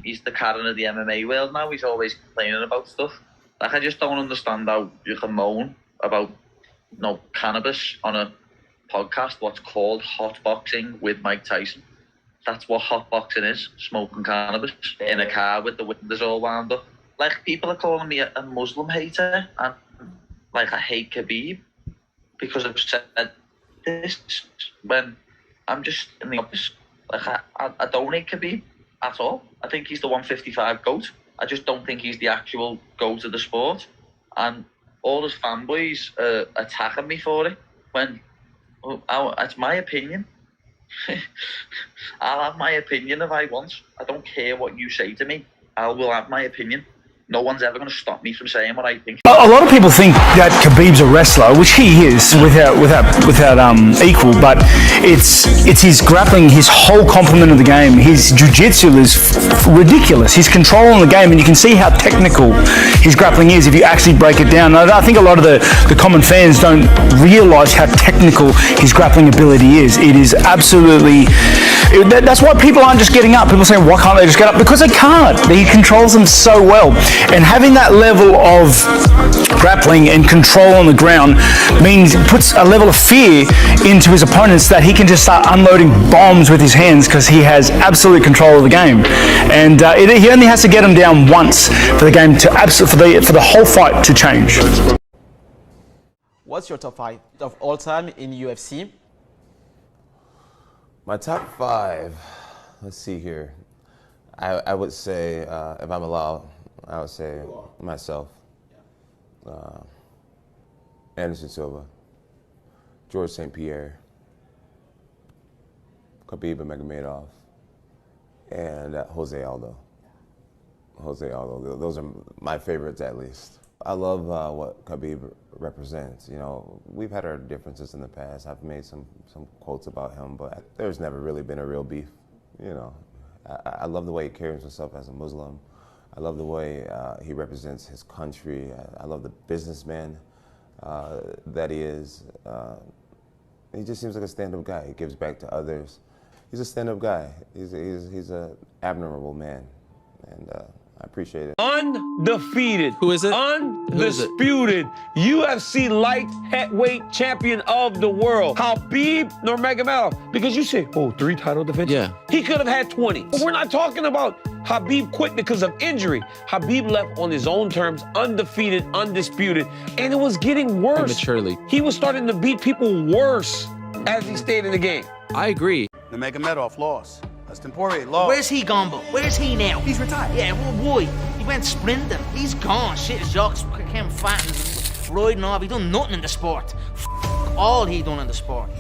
he's the Karen of the MMA world now. He's always complaining about stuff. Like, I just don't understand how you can moan about, cannabis on a podcast, what's called hot boxing with Mike Tyson. That's what hot boxing is, smoking cannabis in a car with the windows all wound up. Like, people are calling me a Muslim hater, and like, I hate Khabib because I've said this when I'm just in the opposite. Like, I don't hate Khabib at all. I think he's the 155 GOAT. I just don't think he's the actual GOAT of the sport. And all his fanboys are attacking me for it when it's my opinion. I'll have my opinion if I want. I don't care what you say to me. I will have my opinion. No one's ever going to stop me from saying what I think. A lot of people think that Khabib's a wrestler, which he is without equal, but it's his grappling, his whole complement of the game. His jiu-jitsu is ridiculous. His control on the game, and you can see how technical his grappling is if you actually break it down. I think a lot of the common fans don't realise how technical his grappling ability is. It is absolutely... That's why people aren't just getting up. People say, why can't they just get up? Because they can't. He controls them so well. And having that level of grappling and control on the ground puts a level of fear into his opponents that he can just start unloading bombs with his hands because he has absolute control of the game. And he only has to get him down once for the game to for the whole fight to change. What's your top 5 of all time in UFC? My top 5, let's see here. I would say, if I'm allowed, I would say myself, Anderson Silva, George St. Pierre, Khabib Nurmagomedov, and Jose Aldo. Those are my favorites, at least. I love what Khabib represents. We've had our differences in the past. I've made some quotes about him, but there's never really been a real beef. I love the way he carries himself as a Muslim. I love the way he represents his country. I love the businessman that he is. He just seems like a stand-up guy. He gives back to others. He's a stand-up guy. He's an admirable man, and I appreciate it. Undefeated. Who is it? Undisputed. UFC light heavyweight champion of the world. Khabib Nurmagomedov. Because you say, 3 title defenses? Yeah. He could have had 20. But we're not talking about Khabib quit because of injury. Khabib left on his own terms, undefeated, undisputed, and it was getting worse. Prematurely. He was starting to beat people worse as he stayed in the game. I agree. Nurmagomedov lost. Dustin Poirier lost. Where's he gone, but where's he now? He's retired. Yeah, well, why? He went sprinting. He's gone. Shit, his jocks became fat and riding off. He done nothing in the sport. All he done in the sport.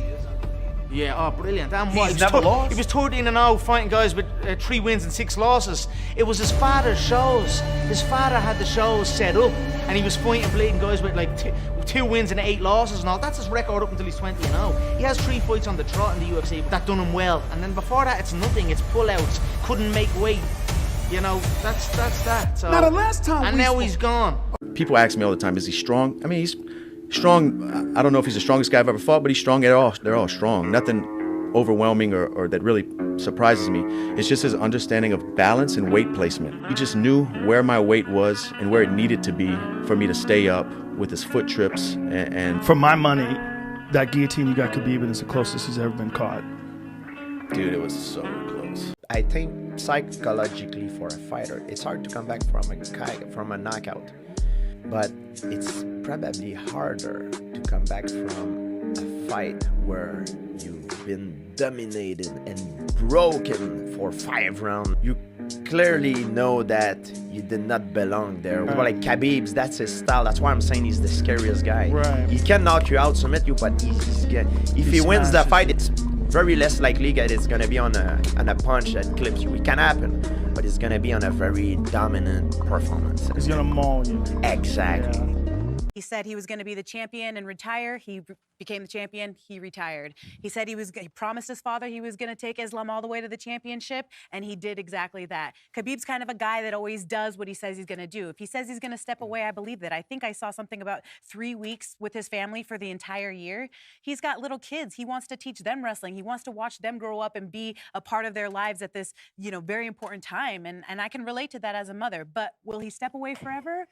Yeah, oh, brilliant. And what? He's never lost. He was 13-0, fighting guys with 3 wins and 6 losses. It was his father's shows. His father had the shows set up, and he was fighting bleeding guys with like 2 wins and 8 losses and all. That's his record up until he's 20-0. He has 3 fights on the trot in the UFC that done him well. And then before that, it's nothing. It's pullouts. Couldn't make weight. That's that. So, Now the last time and now he's gone. People ask me all the time, is he strong? I mean, he's strong. I don't know if he's the strongest guy I've ever fought, but he's strong. They're all strong. Nothing overwhelming or that really surprises me. It's just his understanding of balance and weight placement. He just knew where my weight was and where it needed to be for me to stay up with his foot trips. And For my money, that guillotine you got Khabib is the closest he's ever been caught. dude, it was so close. I think psychologically for a fighter, it's hard to come back from a knockout. But it's probably harder to come back from a fight where you've been dominated and broken for 5 rounds. You clearly know that you did not belong there. Right. Like Khabib's, that's his style. That's why I'm saying he's the scariest guy. Right. He can knock you out, submit you, but if he wins the fight, it's very less likely that it's gonna be on a punch that clips you. It can happen, but it's gonna be on a very dominant performance. He's gonna maul you. Exactly. Yeah. He said he was going to be the champion and retire. He became the champion. He retired. He said he promised his father he was going to take Islam all the way to the championship, and he did exactly that. Khabib's kind of a guy that always does what he says he's going to do. If he says he's going to step away, I believe that. I think I saw something about 3 weeks with his family for the entire year. He's got little kids. He wants to teach them wrestling. He wants to watch them grow up and be a part of their lives at this, very important time. And I can relate to that as a mother. But will he step away forever?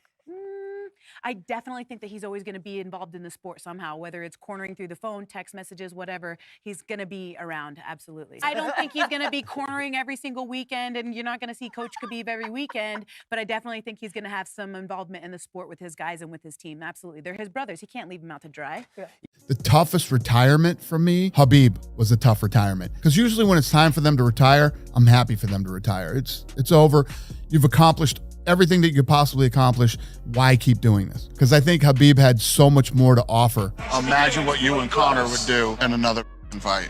I definitely think that he's always going to be involved in the sport somehow, whether it's cornering through the phone, text messages, whatever. He's going to be around, absolutely. I don't think he's going to be cornering every single weekend, and you're not going to see Coach Khabib every weekend, but I definitely think he's going to have some involvement in the sport with his guys and with his team, absolutely. They're his brothers. He can't leave them out to dry. The toughest retirement for me, Khabib was a tough retirement. Because usually when it's time for them to retire, I'm happy for them to retire. It's over. You've accomplished everything that you could possibly accomplish. Why keep doing this? Because I think Khabib had so much more to offer. Imagine what you and Conor would do in another fight.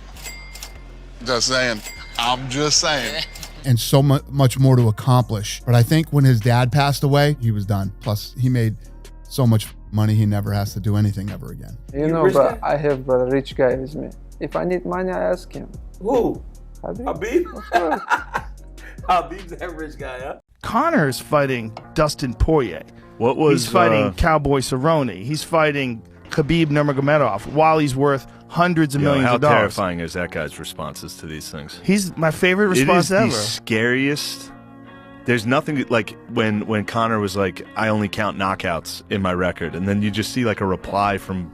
Just saying. I'm just saying. And so much more to accomplish. But I think when his dad passed away, he was done. Plus, he made so much money, he never has to do anything ever again. But I have a rich guy with me. If I need money, I ask him. Who? Khabib? Khabib's that rich guy, huh? Conor's fighting Dustin Poirier. He's fighting Cowboy Cerrone. He's fighting Khabib Nurmagomedov while he's worth hundreds of millions of dollars. How terrifying is that guy's responses to these things? He's my favorite response ever. It is the scariest. There's nothing like when Conor was like, I only count knockouts in my record. And then you just see like a reply from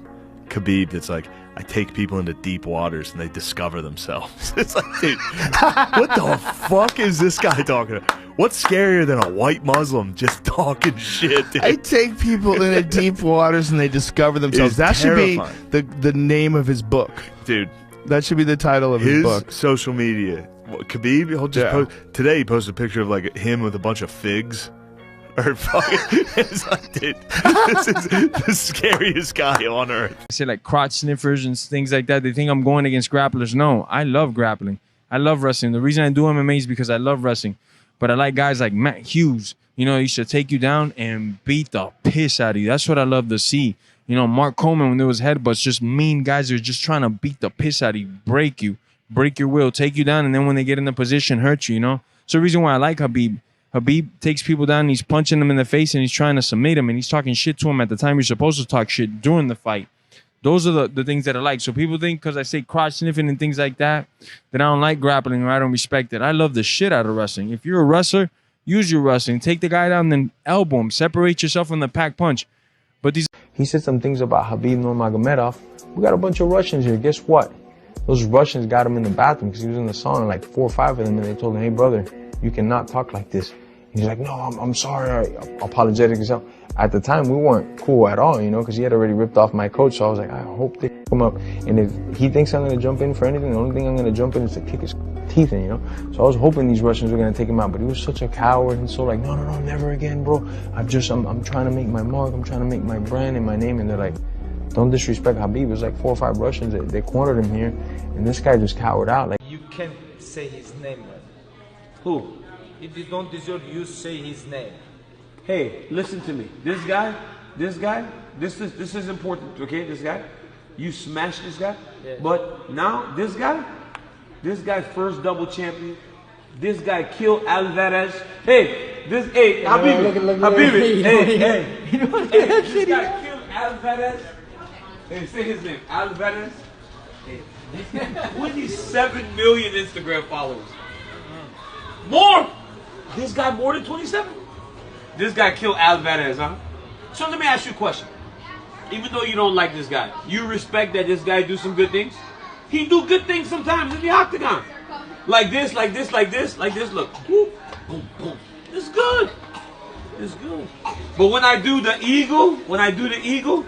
Khabib that's like, I take people into deep waters and they discover themselves. It's like, dude, what the fuck is this guy talking about? What's scarier than a white Muslim just talking shit, dude? I take people into deep waters and they discover themselves. That should be the name of his book. Dude. That should be the title of his book. Social media. Khabib, he'll just post. Today he posted a picture of like him with a bunch of figs. Or fucking, it's like, dude, this is the scariest guy on earth. I say like crotch sniffers and things like that. They think I'm going against grapplers. No, I love grappling. I love wrestling. The reason I do MMA is because I love wrestling. But I like guys like Matt Hughes. He used to take you down and beat the piss out of you. That's what I love to see. Mark Coleman, when there was headbutts, just mean guys are just trying to beat the piss out of you, break your will, take you down, and then when they get in the position, hurt you, So the reason why I like Khabib. Khabib takes people down and he's punching them in the face and he's trying to submit them and he's talking shit to him at the time you're supposed to talk shit during the fight. Those are the things that I like. So people think because I say crotch sniffing and things like that I don't like grappling or I don't respect it. I love the shit out of wrestling. If you're a wrestler, use your wrestling. Take the guy down, then elbow him. Separate yourself from the pack punch. But he said some things about Khabib Nurmagomedov. We got a bunch of Russians here. Guess what? Those Russians got him in the bathroom because he was in the sauna, like 4 or 5 of them, and they told him, hey, brother, you cannot talk like this. He's like, no, I'm sorry, apologetic and stuff. At the time, we weren't cool at all, because he had already ripped off my coach. So I was like, I hope they come up. And if he thinks I'm going to jump in for anything, the only thing I'm going to jump in is to kick his teeth in, So I was hoping these Russians were going to take him out, but he was such a coward and so like, no, never again, bro. I'm trying to make my mark. I'm trying to make my brand and my name. And they're like, don't disrespect Khabib. It was like 4 or 5 Russians. They cornered him here. And this guy just cowered out. Like, you can't say his name, man. Who? If you don't deserve, you say his name. Hey, listen to me. This guy, this is important, okay? This guy, you smashed this guy, yeah. But now this guy first double champion. This guy killed Alvarez. Hey, Habibi, hey, this guy killed Alvarez. Hey, say his name, Alvarez. Hey, 27 million Instagram followers. More. This guy more than 27? This guy killed Alvarez, huh? So let me ask you a question. Even though you don't like this guy, you respect that this guy do some good things? He do good things sometimes in the octagon. Like this, like this, like this, like this. Look. Boom, boom, boom. It's good. It's good. But when I do the eagle,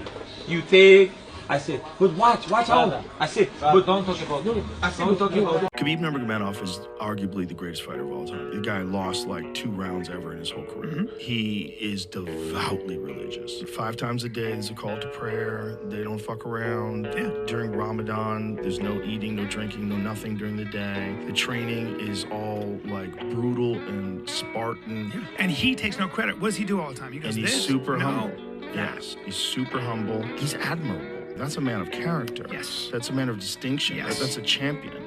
you take. I said, but watch out. I said, but don't talk about it. I said, don't talk about it. Khabib Nurmagomedov is arguably the greatest fighter of all time. The guy lost like 2 rounds ever in his whole career. He is devoutly religious. 5 times a day, there's a call to prayer. They don't fuck around. Yeah. During Ramadan, there's no eating, no drinking, no nothing during the day. The training is all like brutal and Spartan. Yeah. And he takes no credit. What does he do all the time? He goes, and he's super humble. Yes. He's super humble. He's admirable. That's a man of character. Yes. That's a man of distinction. Yes. That's a champion.